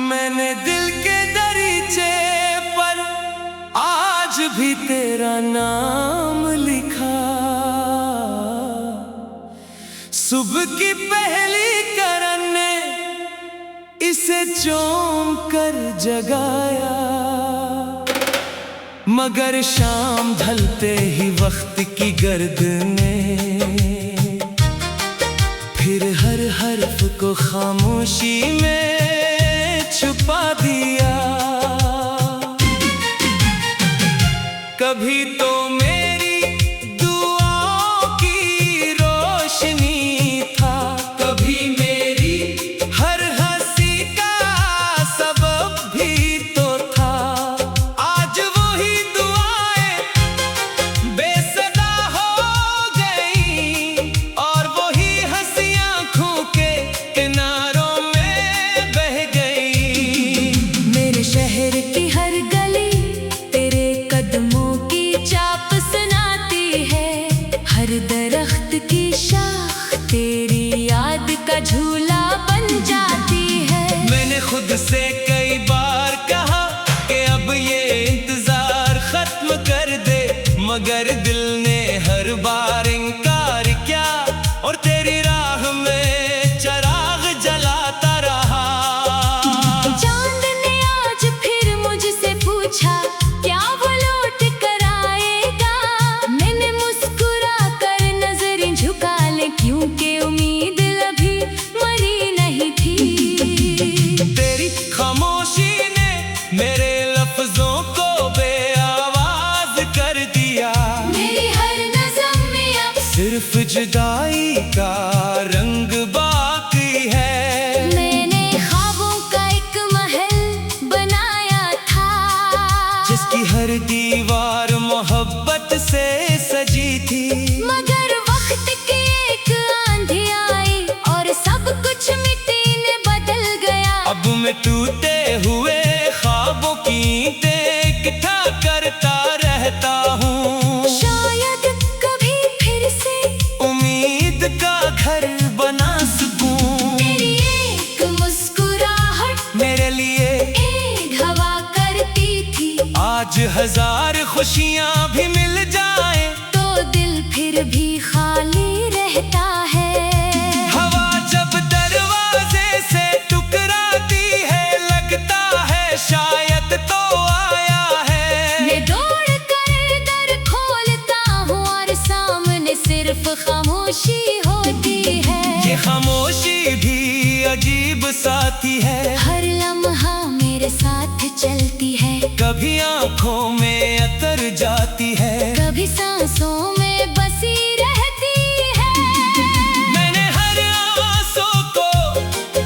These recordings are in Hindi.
मैंने दिल के दरीचे पर आज भी तेरा नाम लिखा। सुबह की पहली किरण ने इसे चूम कर जगाया, मगर शाम ढलते ही वक्त की गर्द ने फिर हर हर्फ को खामोशी में छुपा दिया। कभी तो मेरी दुआओं की रोशनी था, कभी मेरी हर हंसी का सबब भी तो था। आज वही दुआएं बेसदा हो गई और वही हंसी आँखों के किनारों में बह गई। मेरे शहर की हर गली तेरे कदमों की चाप सुनाती है, हर दरख्त की शाख तेरी याद का झूला बन जाती है। मैंने खुद से कई बार कहा कि अब ये इंतजार खत्म कर दे, मगर दिल ने हर बार इनकार किया और तेरी राह में चिराग जलाता रहा। चांद ने आज फिर मुझसे पूछा क्या वो लौट कर आएगा। मैंने मुस्कुरा कर नजरें झुका ली, क्योंकि उम्मीद अभी मरी नहीं थी। तेरी खामोशी ने मेरे लफ्जों को बेआवाज कर दिया। मेरी हर नज़म में अब सिर्फ जुदाई का रंग बाकी है। मैंने ख्वाबों का एक महल बनाया था, जिसकी हर दीवार मोहब्बत से सजी थी। मगर वक्त की एक आंधी आई और सब कुछ मिट्टी ने बदल गया। अब मैं टूटे हुए ख्वाबों की ईंटें इकट्ठा करता रहता हूँ। शायद कभी फिर से उम्मीद का घर बना सकूं। तेरी एक मुस्कुराहट मेरे लिए एक हवा करती थी। आज हजार खुशियाँ भी मिल जाए तो दिल फिर भी खाली रहता है। हवा जब दरवाजे से टकराती है, लगता है शायद तो आया है। मैं दौड़ कर दर खोलता हूँ और सामने सिर्फ खामोशी होती है। ये खामोशी भी अजीब साथी है, हर लम्हा मेरे साथ चलती है। कभी आंखों में अतर जाती है, कभी सांसों में बसी रहती है। मैंने हर आंसू को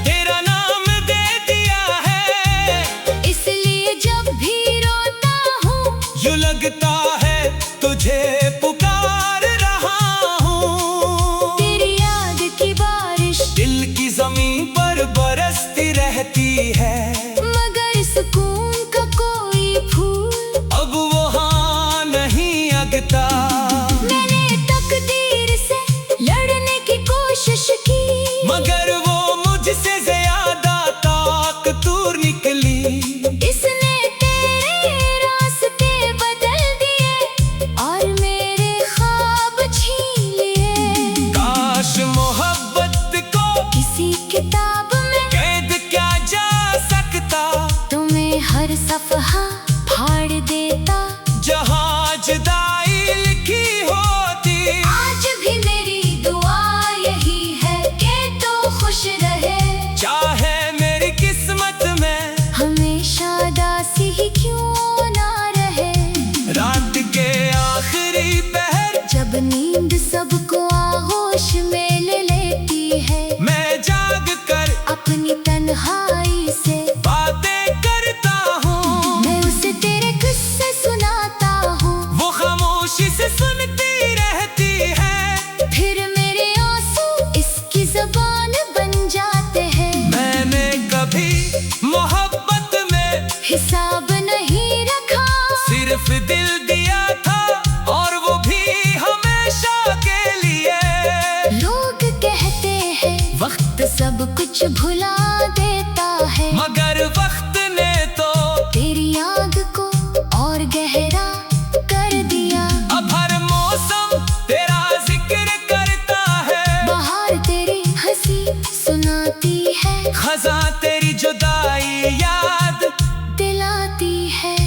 तेरा नाम दे दिया है, इसलिए जब भी रोता हूँ यूं लगता है तुझे पुकार रहा हूँ। तेरी याद की बारिश दिल की जमीन पर बरसती रहती है, मगर सुकून का कोई फूल अब वहाँ नहीं भुला देता है, मगर वक्त ने तो तेरी याद को और गहरा कर दिया। अब हर मौसम तेरा जिक्र करता है, बाहर तेरी हंसी सुनाती है, खज़ां तेरी जुदाई याद दिलाती है।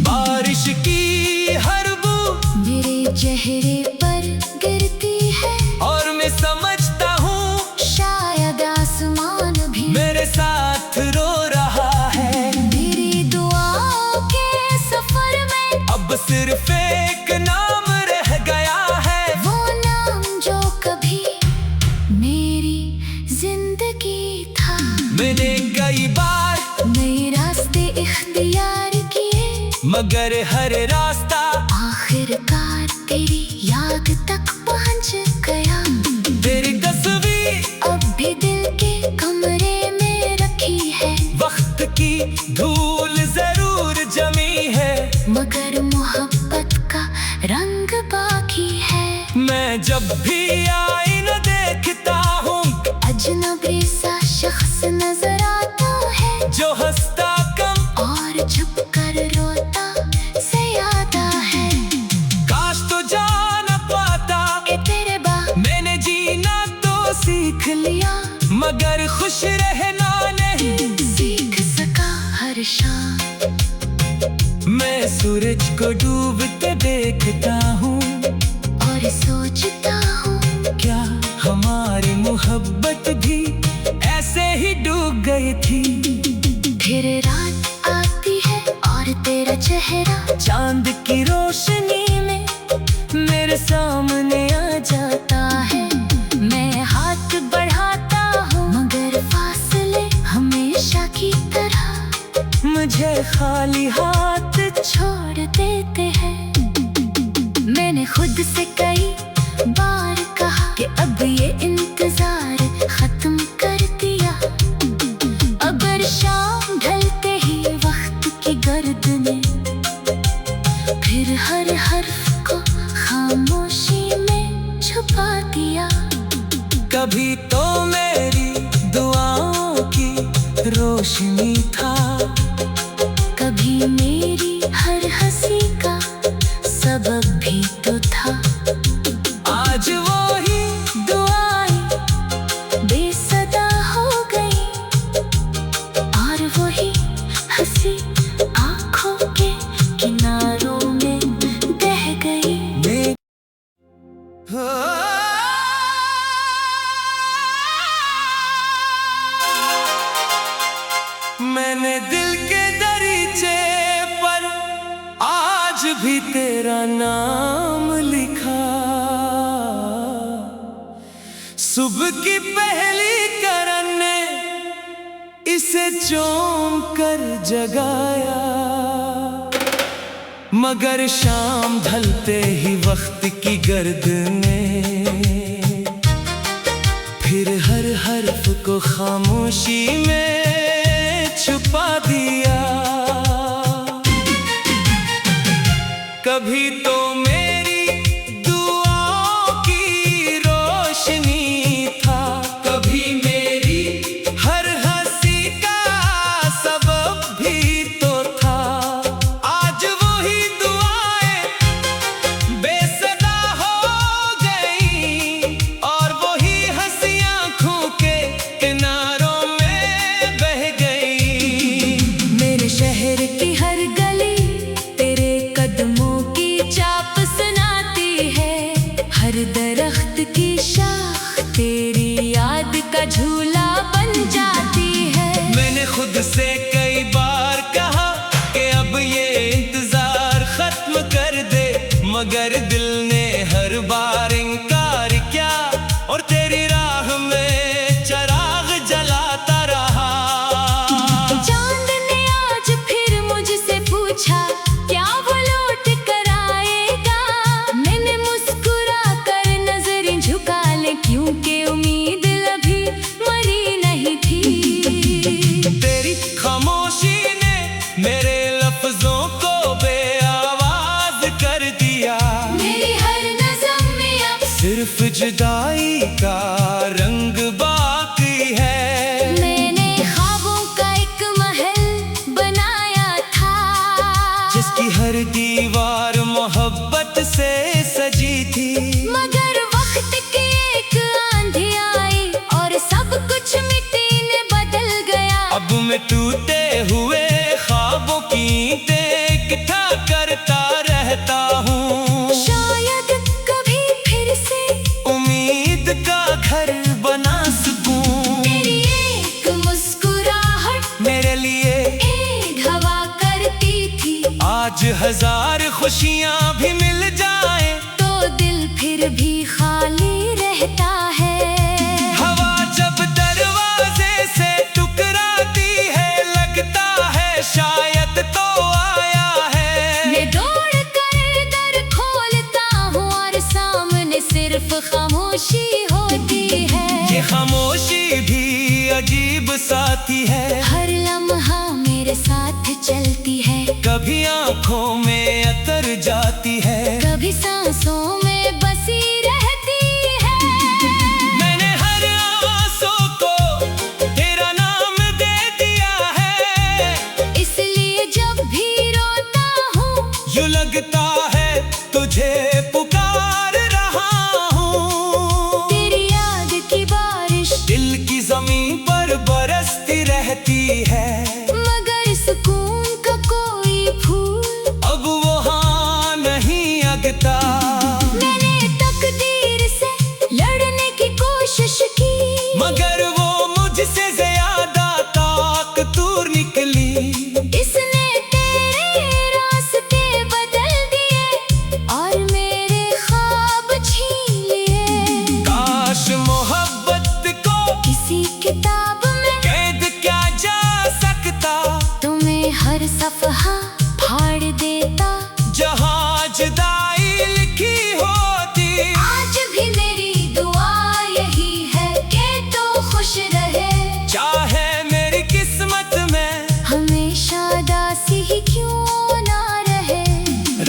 बारिश की हर बू मेरे चेहरे पर गिरती है, और मैं समझता हूँ शायद आसमान भी मेरे साथ रो रहा है। मेरी दुआओं के सफर में अब सिर्फ एक नाम रह गया है, वो नाम जो कभी मेरी जिंदगी था। मैंने कई बार नए रास्ते इख्तियार किए, मगर हर रास्ता आखिरकार तेरी याद तक पहुंच गया। तेरी तस्वीर अब भी दिल के कमरे में रखी है, वक्त की धूल जरूर जमी है, मगर मोहब्बत का रंग बाकी है। मैं जब भी आईना देखता हूँ अजनबी सा शख्स नजर आता है, जो हंसता कम और छुप कर रोता ज्यादा है। काश तो जान पाता ए तेरे बा मैंने जीना तो सीख लिया, मगर खुश रहना नहीं सीख सका हर शाम। मैं सूरज को डूबते देखता हूँ, और सोचता हूँ क्या हमारी मोहब्बत भी ऐसे ही डूब गई थी। फिर रात आती है और तेरा चेहरा चांद की रोशनी में मेरे सामने आ जाता है, मैं हाथ बढ़ाता हूँ, मगर फासले हमेशा की तरह मुझे खाली हाथ छोड़ देते हैं। मैंने खुद से कई बार कहा कि अब ये इंतजार खत्म कर दिया, अगर शाम ढलते ही वक्त की गर्द ने फिर हर हर्फ को खामोशी में छुपा दिया। कभी तो मेरी दुआओं की रोशनी था, कभी मेरी हर हंसी का सबब भी तो था। आज वो ही दुआएं बेसदा हो गई, और वही हंसी आँखों के किनारों में बह गई। मैंने दिल के दरीचे पर आज भी तेरा नाम लिखा, सुबह की पहली किरण ने इसे चूम कर जगाया, मगर शाम ढलते ही वक्त की गर्द ने फिर हर हर्फ को खामोशी में छुपा दिया। कभी तो मेरी दुआओं की रोशनी था, कभी मेरी हर हंसी का सबब भी तो था। आज वही दुआएं बेसदा हो गई, और वही हंसी आँखों के किनारों में बह गई। मेरे शहर की हर गली तेरे कदमों की चाप सुनाती है, हर दरख्त की शाख तेरी याद का झूला बन जाती है। मैंने खुद से कई बार कहा कि अब ये इंतजार खत्म कर दे, मगर दिल ने हर बार इनकार किया, और तेरी राह में चराग जलाता रहा। चांद ने आज फिर मुझसे पूछा क्या वो लौट कर आएगा, मैंने मुस्कुरा कर नजरें झुका ले, क्योंकि उम्मीद अभी मरी नहीं थी। तेरी खामोशी ने मेरे लफ्जों को बेआवाज कर दिया, मेरी हर नज़म में अब सिर्फ जुदाई का रंग बाकी है। सजी थी। मगर वक्त की एक आंधी आई और सब कुछ मिट्टी ने बदल गया। अब मैं टूटे हुए ख्वाबों की ईंटें इकट्ठा करता रहता हूँ। शायद कभी फिर से उम्मीद का घर बना सकूं। तेरी एक मुस्कुराहट मेरे लिए एक हवा करती थी। आज हजार खुशियाँ भी मिल जाए तो दिल फिर भी खाली रहता है। हवा जब दरवाजे से टकराती है लगता है शायद तो आया है। मैं दौड़ कर दर खोलता हूँ और सामने सिर्फ खामोशी होती है। ये खामोशी भी अजीब साथी है। हर लम्हा मेरे साथ चलती है। कभी आंखों में अतर जाती है, कभी सांसों में बसी रहती है। मैंने हर आंसू को तेरा नाम दे दिया है। इसलिए जब भी रोता हूँ यूं लगता है तुझे पुकार रहा हूँ। तेरी याद की बारिश दिल की जमीन पर बरसती रहती है। मगर सुकून का कोई फूल अब वहाँ नहीं अगता। मैंने तकदीर से लड़ने की कोशिश की। मगर वो मुझसे ज्यादा ताकतवर निकली। इसने तेरे रास्ते बदल दिए और मेरे ख्वाब छीन लिए। काश मोहब्बत को किसी किताब में कैद क्या जा सकता। तुम्हें हर सफहा फाड़ देता। जहाँ जुदाई लिखी होती। आज भी मेरी दुआ यही है कि तू खुश रहे। चाहे मेरी किस्मत में हमेशा दासी ही क्यों ना रहे।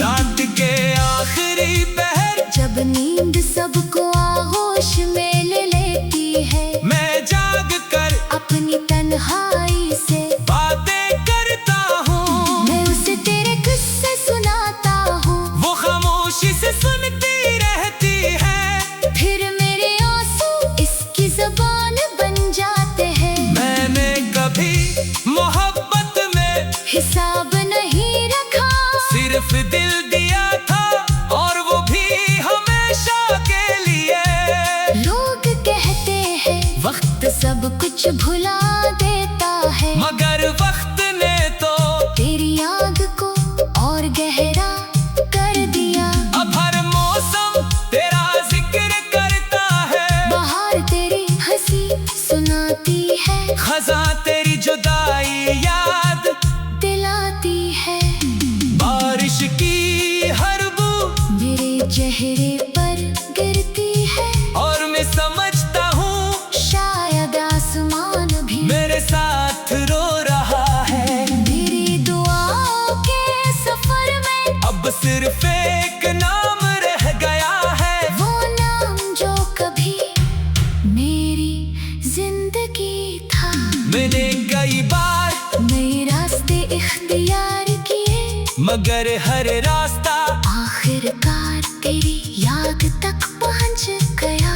रात के आखिरी पहर जब नींद सबको आगोश में ले लेती है। मैं जाग कर अपनी तन्हाई से बातें करता हूँ। मैं उसे तेरे किस्से सुनाता हूँ। वो खामोशी से सुनती रहती है। फिर मेरे आंसू इसकी ज़बान बन जाते हैं। मैंने कभी मोहब्बत में हिसाब नहीं रखा। सिर्फ दिल दिया था और वो भी हमेशा के लिए। लोग कहते हैं वक्त सब कुछ भुला देता है। मगर वक्त ने तो तेरी आग को और गहरा कर दिया। अब हर मौसम तेरा जिक्र करता है। बाहर तेरी हंसी सुनाती है। खजा तेरी जुदाई याद दिलाती है। बारिश की हर बू मेरे चेहरे पर गिरती है। और मैं समझता हूँ शायद आसमान भी मेरे साथ रो रहा है। मेरी दुआओं के सफर में अब सिर्फ एक नाम रह गया है। वो नाम जो कभी मेरी जिंदगी था। मैंने कई बार नए रास्ते इख्तियार किए। मगर हर रास्ता आखिरकार तेरी याद तक पहुंच गया।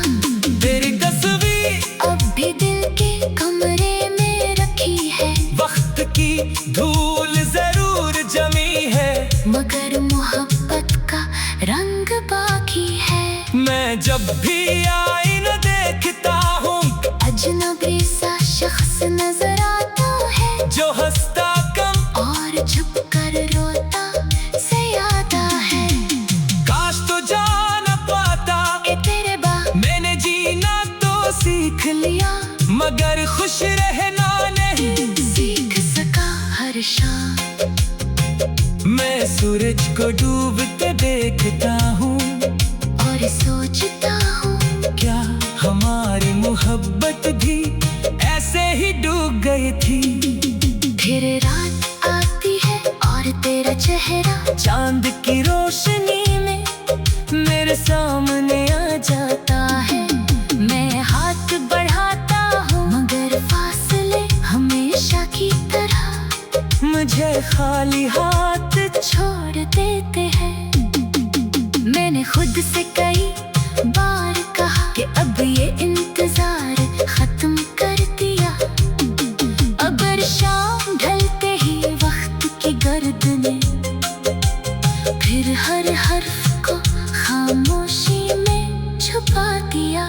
तेरी तस्वीर अब भी दिल के कमरे में रखी है। वक्त की धूल जरूर जमी है। मगर मोहब्बत का रंग बाकी है। मैं जब भी आईना देखता हूँ अजनबी सा शख्स नजर आता है। जो हंसता कम और छुप कर रोता ज्यादा है। काश तो जान पाता ए तेरे बाप मैंने जीना तो सीख लिया। मगर खुश रहना नहीं सीख सका हर शाम। मैं सूरज को डूबते देखता हूँ और सोचता हूँ क्या हमारी मोहब्बत भी ऐसे ही डूब गई थी। फिर रात आती है और तेरा चेहरा चांद की रोशनी में मेरे सामने आ जाता है। मैं हाथ बढ़ाता हूँ मगर फासले हमेशा की तरह मुझे खाली हाथ छोड़ देते हैं। मैंने खुद तुझसे कई बार कहा कि अब ये इंतजार खत्म कर दिया। अगर शाम ढलते ही वक्त की गर्द ने फिर हर हर्फ को खामोशी में छुपा दिया।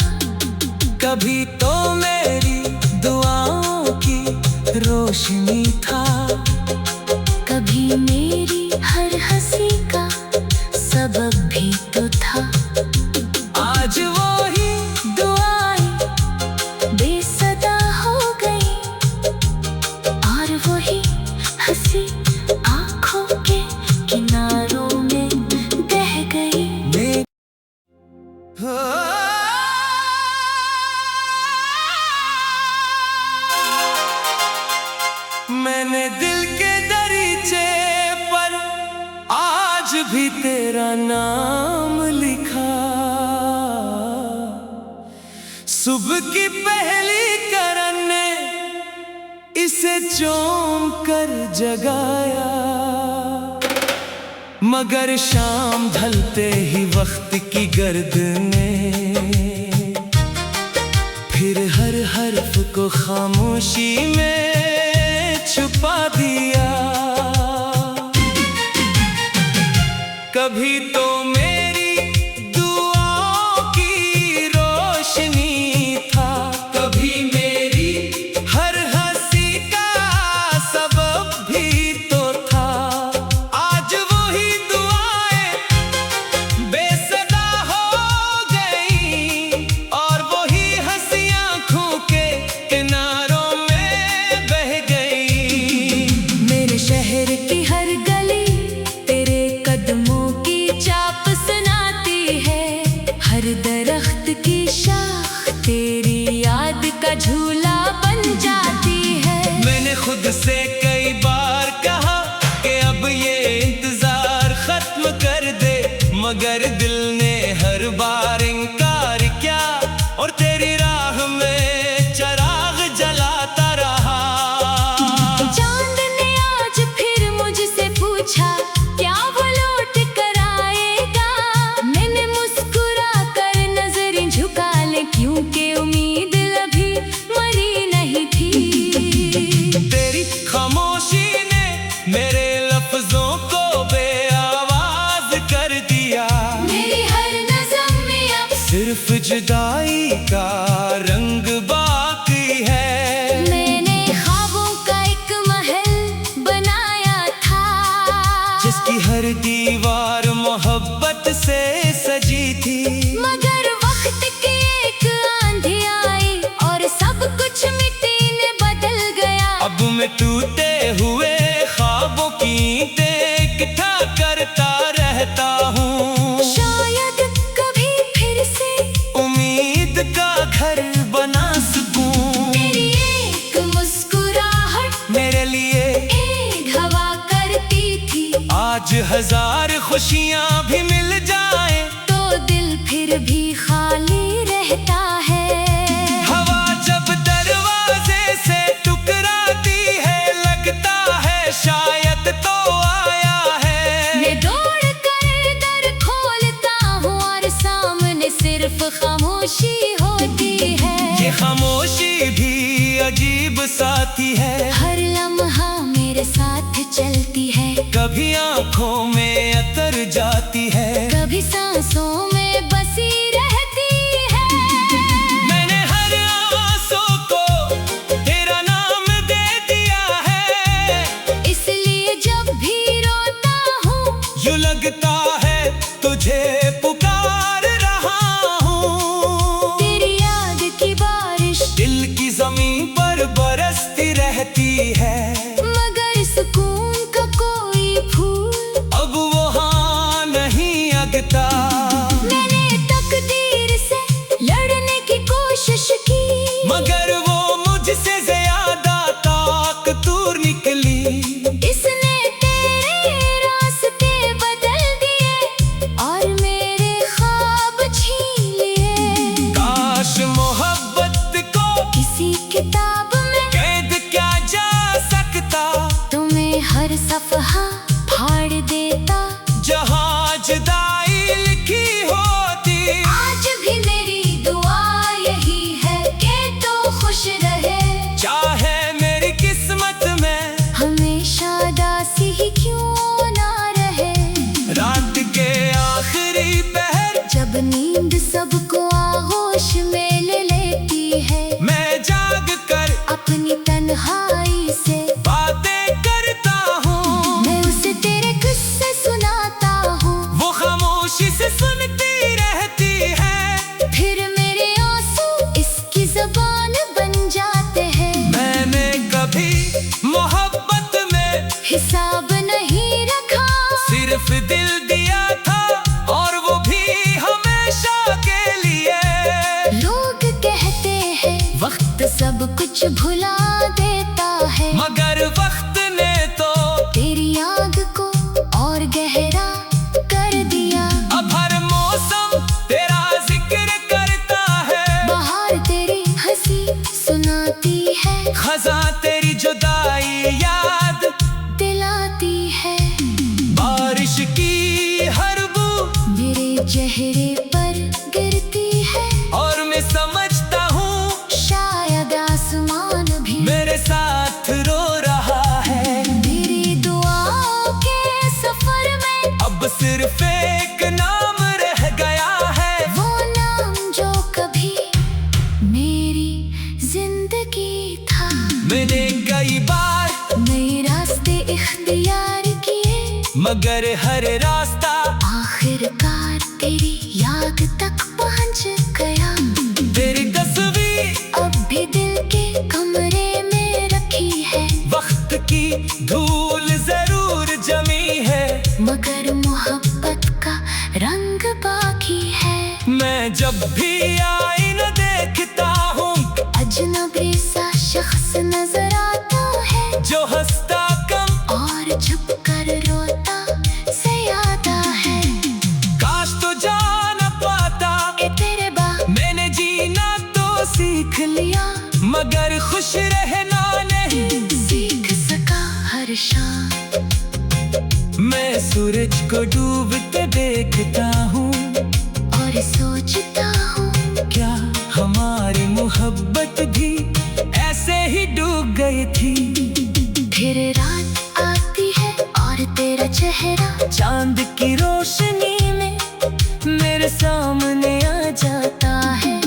कभी तो मेरी दुआओं की रोशनी था, कभी मेरी हर हंसी का सबब भी तो था। आज वो ही दुआएं बेसदा हो गई और वही हंसी आंखों के किनारों में बह गई। मैंने दिल के दरीचे पर आज भी तेरा नाम लिखा। सुबह की पहली किरण ने इसे चौंक कर जगाया, मगर शाम ढलते ही वक्त की गर्द ने फिर हर हर्फ को खामोशी में छुपा दिया। कभी तो मेरी दुआओं की रोशनी था, कभी मेरी हर हंसी का सबब भी तो था। आज वही दुआएं बेसदा हो गई और वही हंसी आंखों के किनारों में बह गई। मेरे शहर की हर गली तेरे कदमों की चाप सुनाती है। हर दरख्त की शाख तेरी याद का झूला बन जाती है। मैंने खुद से कई बार कहा कि अब ये इंतजार खत्म कर दे, मगर दिल ने हर बार इनकार किया और तेरी राह में चराग जलाता रहा। चांद ने आज फिर मुझसे पूछा क्या वो लौट कर आएगा। मैंने मुस्कुरा कर नजरें झुका ले, क्योंकि उम्मीद अभी मरी नहीं थी। तेरी खामोशी ने मेरे लफ्जों को बेआवाज कर दिया। मेरी हर नज़म में अब सिर्फ जुदाई का रंग बाकी है। मैंने ख्वाबों का एक महल बनाया था, जिसकी हर दीवार मोहब्बत से सजी थी। मगर वक्त की एक आंधी आई और सब कुछ मिट्टी ने बदल गया। अब मैं टूटे हुए ख्वाबों की ईंटें इकट्ठा करता रहता हूँ। शायद कभी फिर से उम्मीद का घर बना सकूं। तेरी एक मुस्कुराहट मेरे लिए एक हवा करती थी। आज हजार खुशियाँ भी मिल जाएं तो दिल फिर भी खाली रहता है। हवा जब दरवाजे से टकराती है, लगता है शायद तो आया है। मैं दौड़ कर दर खोलता हूँ और सामने सिर्फ खामोशी होती है। ये खामोशी भी अजीब साथी है, हर लम्हा मेरे साथ चलती है। कभी आंखों में अतर जाती है, कभी सांसों में बसी रहती है। मैंने हर आंसू को तेरा नाम दे दिया है। इसलिए जब भी रोता हूँ यूं लगता है तुझे पुकार रहा हूँ। तेरी याद की बारिश दिल की जमीन पर बरसती रहती है, मगर सुकून का कोई फूल अब वहाँ नहीं अगता। मैंने तकदीर नींद सबको आगोश में ले लेती है। मैं जाग कर अपनी तन्हाई से बातें करता हूँ, मैं उसे तेरे किस्से सुनाता हूँ। वो खामोशी से सुनती रहती है। फिर मेरे आंसू इसकी ज़बान बन जाते हैं। मैंने कभी मोहब्बत में हिसाब नहीं रखा, सिर्फ दिल दिया था, और वो भी हमेशा के लिए। लोग कहते हैं वक्त सब कुछ भुला देता है, मगर वक्त ने तो तेरी आग को और गहरा कर दिया। अब हर मौसम तेरा जिक्र करता है। बाहर तेरी हंसी सुनाती है, खज़ां तेरी जुदाई याद दिलाती है। बारिश की हर बूंद मेरे चेहरे पर गिरती है, और मैं समझता हूँ शायद आसमान भी मेरे साथ रो रहा है। मेरी दुआओं के सफर में अब सिर्फ एक नाम रह गया है, वो नाम जो कभी मेरी जिंदगी था। मैंने कई बार नए रास्ते इख्तियार किए, मगर हर रास्ता आखिरकार तेरी याद तक पहुंच गया। तेरी तस्वीर अब भी दिल के कमरे में रखी है, वक्त की धूल जरूर जमी है, मगर मोहब्बत का रंग बाकी है। मैं जब भी आईना देखता हूँ, अजनबी सा शख्स नजर आता है, जो हंसता कम और छुप कर रोता ज्यादा है। काश तो जान पाता ए तेरे बा मैंने जीना तो सीख लिया, मगर खुश रहना नहीं सीख सका हर शाम। मैं सूरज को डूबते देखता हूँ, और सोचता हूँ क्या हमारी मोहब्बत भी ऐसे ही डूब गई थी। फिर रात आती है और तेरा चेहरा चांद की रोशनी में मेरे सामने आ जाता है।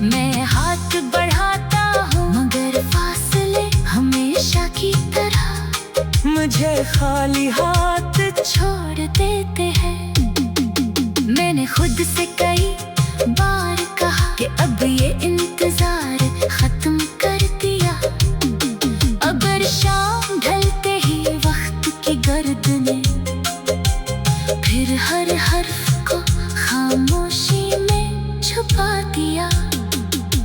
मैं हाथ बढ़ाता हूँ, मगर फासले हमेशा की तरह मुझे खाली हाथ छोड़ देते हैं। मैंने खुद से कई बार कहा कि अब ये इंतजार खत्म कर दिया। अगर शाम ढलते ही वक्त की गर्द ने फिर हर हर्फ को खामोशी में छुपा दिया।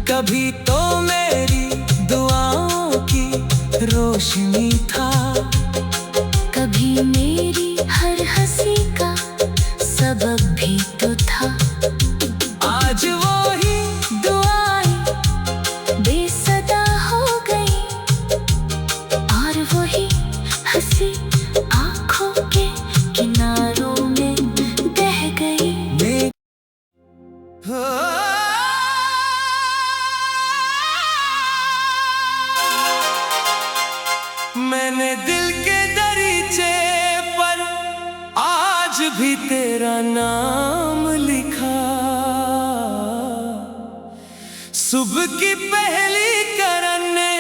कभी तो मेरी दुआओं की रोशनी था, कभी मेरी हर हंसी का सबब भी तो था। आज वो ही दुआएं बेसदा हो गई, और वही हंसी आंखों के किनारों में बह गई। मैंने दिल के दरीचे पर आज भी तेरा नाम लिखा, सुबह की पहली करन ने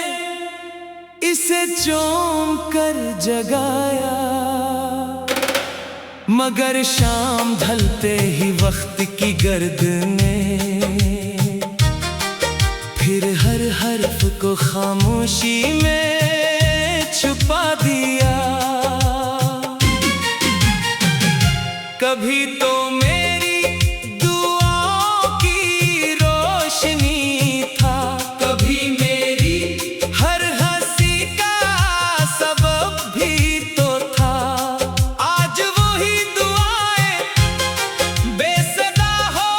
इसे चौंक कर जगाया, मगर शाम ढलते ही वक्त की गर्द ने फिर हर हर्फ को खामोशी में छुपा दिया। कभी तो मेरी दुआओं की रोशनी था, कभी मेरी हर हंसी का सबब भी तो था। आज वही दुआएं बेसदा हो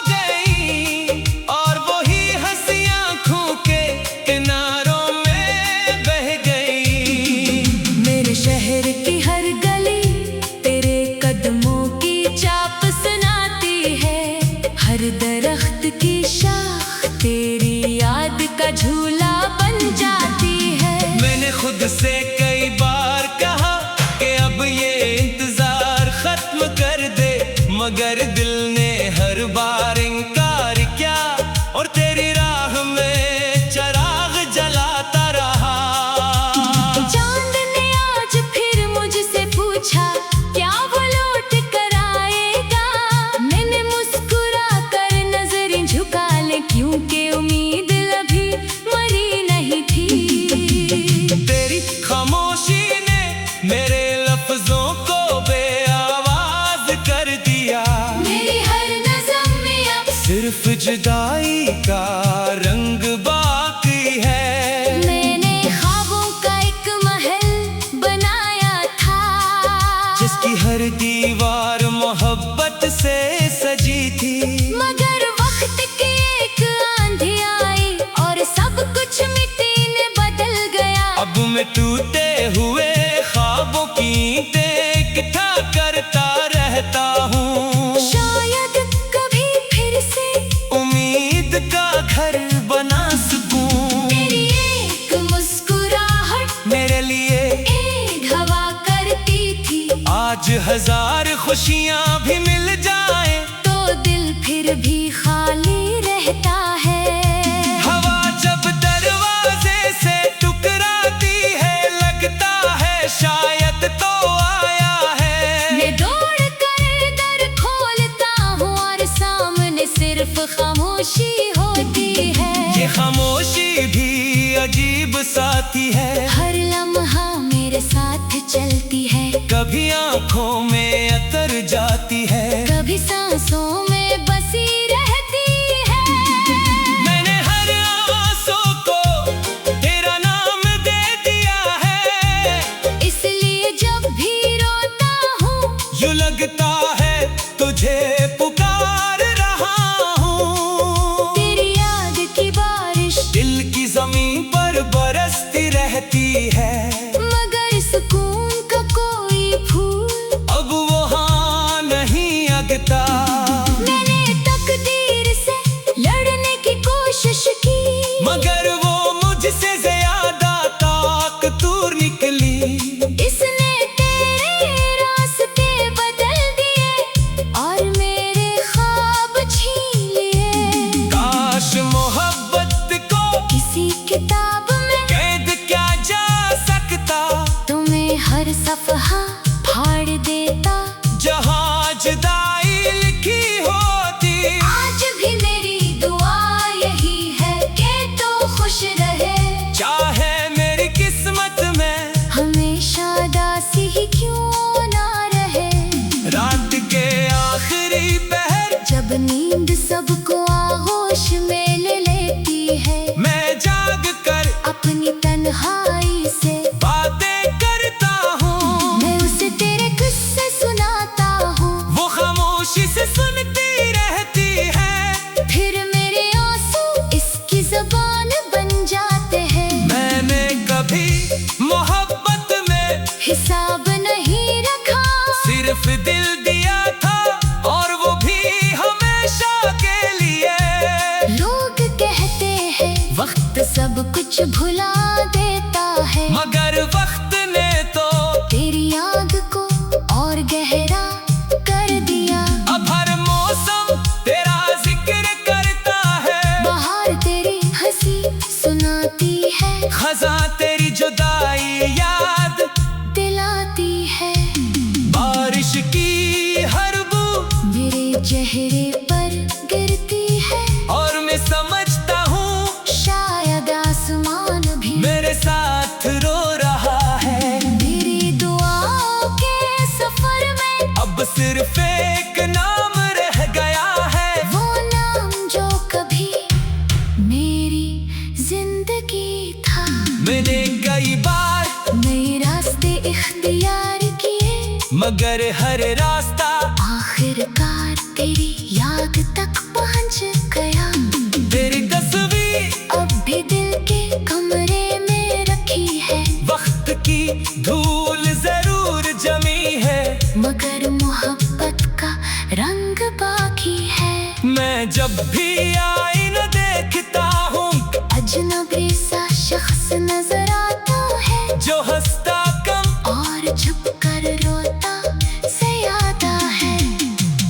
गई, और वही हंसी आंखों के किनारों में बह गई। मेरे शहर की हर गली तेरे कदमों की चाप सुनाती है, हर दरख्त की शाख तेरी याद का झूला बन जाती है। मैंने खुद से कई बार कहा कि अब ये इंतजार खत्म कर दे, मगर दिल ने हर बार सिर्फ जुदाई का रंग बाकी है। मैंने ख्वाबों का एक महल बनाया था, जिसकी हर दीवार मोहब्बत से सजी थी। मगर वक्त की एक आंधी आई और सब कुछ मिट्टी में बदल गया। अब मैं टूटे हुए ख्वाबों की ईंटें इकट्ठा करता रहता हूँ। शायद कभी फिर से उम्मीद का घर बना सकूं। तेरी एक मुस्कुराहट मेरे लिए एक हवा करती थी। आज हजार खुशियाँ भी मिल जाए तो दिल फिर भी खाली रहता है। हवा जब दरवाजे से टकराती है, लगता है शायद तो आया है। मैं दौड़ कर दर खोलता हूँ और सामने सिर्फ खामोशी होती है। ये खामोशी भी अजीब साथी है। हर लम्हा मेरे साथ चलती है, कभी आंखों में अतर जाती है, कभी सांसों में बसी रहती है। मैंने हर आंसू को तेरा नाम दे दिया है। इसलिए जब भी रोता हूँ यूं लगता है तुझे पुकार रहा हूँ। तेरी याद की बारिश दिल की जमीन पर बरसती रहती है। मगर सुकून का कोई फूल अब वहाँ नहीं अगता। मैंने तकदीर से लड़ने की कोशिश की, मगर वो मुझसे ज्यादा ताकतवर निकली। इसने तेरे रास्ते बदल दिए और मेरे ख्वाब छीन लिए। काश मोहब्बत को किसी किताब में कैद क्या जा सकता, तुम्हें हर सफहा फाड़ देता। जहाँ जुदाई लिखी होती। आज भी मेरी दुआ यही है कि तो खुश रहे, चाहे मेरी किस्मत में हमेशा दासी ही क्यों ना रहे। रात के आखिरी पहर जब नींद सबको आगोश में ले लेती है, मैं जाग कर अपनी तन्हाई से बातें करता हूँ। मैं उसे तेरे किस्से सुनाता हूँ। वो खामोशी से सुनती रहती है। फिर मेरे आंसू इसकी ज़बान बन जाते हैं। मैंने कभी मोहब्बत में हिसाब नहीं रखा, सिर्फ दिल दिया था और वो भी हमेशा के लिए। लोग कहते हैं वक्त सब कुछ भुला देता है, मगर वक्त ने तो तेरी याद को और गहरा कर दिया। अब हर मौसम तेरा जिक्र करता है। बाहर तेरी हंसी सुनाती है, खजा तेरी जुदाई याद दिलाती है। बारिश की हर बूंद मेरे चेहरे पर गिरती है और मैं समझता हूँ शायद आसमान भी मेरे साथ रो रहा है। मेरी दुआओं के सफर में अब सिर्फ एक नाम रह गया है। वो नाम जो कभी मेरी जिंदगी था। मैंने कई बार नए रास्ते इख्तियार किए, मगर हर रास्ता आखिरकार तेरी याद तक पहुंच गया। तेरी तस्वीर अब भी दिल के कमरे में रखी है, वक्त की धूल जरूर जमी है, मगर मोहब्बत का रंग बाकी है। मैं जब भी आईना देखता हूँ अजनबी सा शख्स नजर आता है, जो हंसता कम और छुप कर रोता ज्यादा है।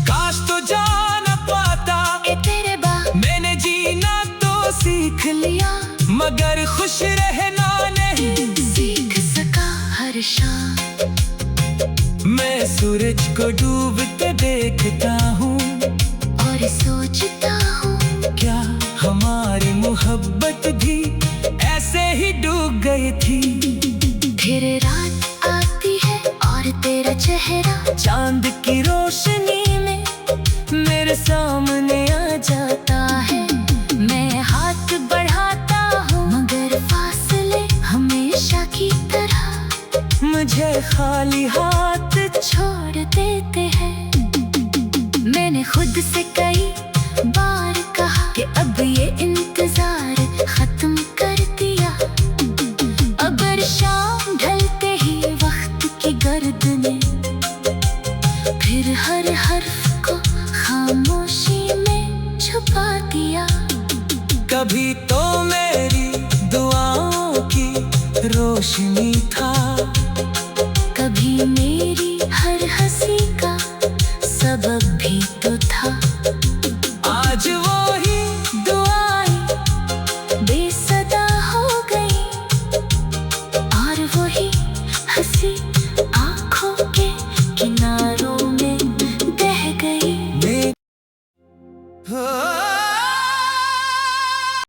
काश तो जान पाता ए तेरे बा मैंने जीना तो सीख लिया, मगर खुश रहना नहीं सीख सका हर शाम। मैं सूरज को डूबते देखता हूँ और सोचता हूँ क्या हमारी मोहब्बत भी ऐसे ही डूब गई थी। फिर रात आती है और तेरा चेहरा चांद की रोशनी में मेरे सामने आ जाता कभी तो मेरी दुआओं की रोशनी था, कभी मेरी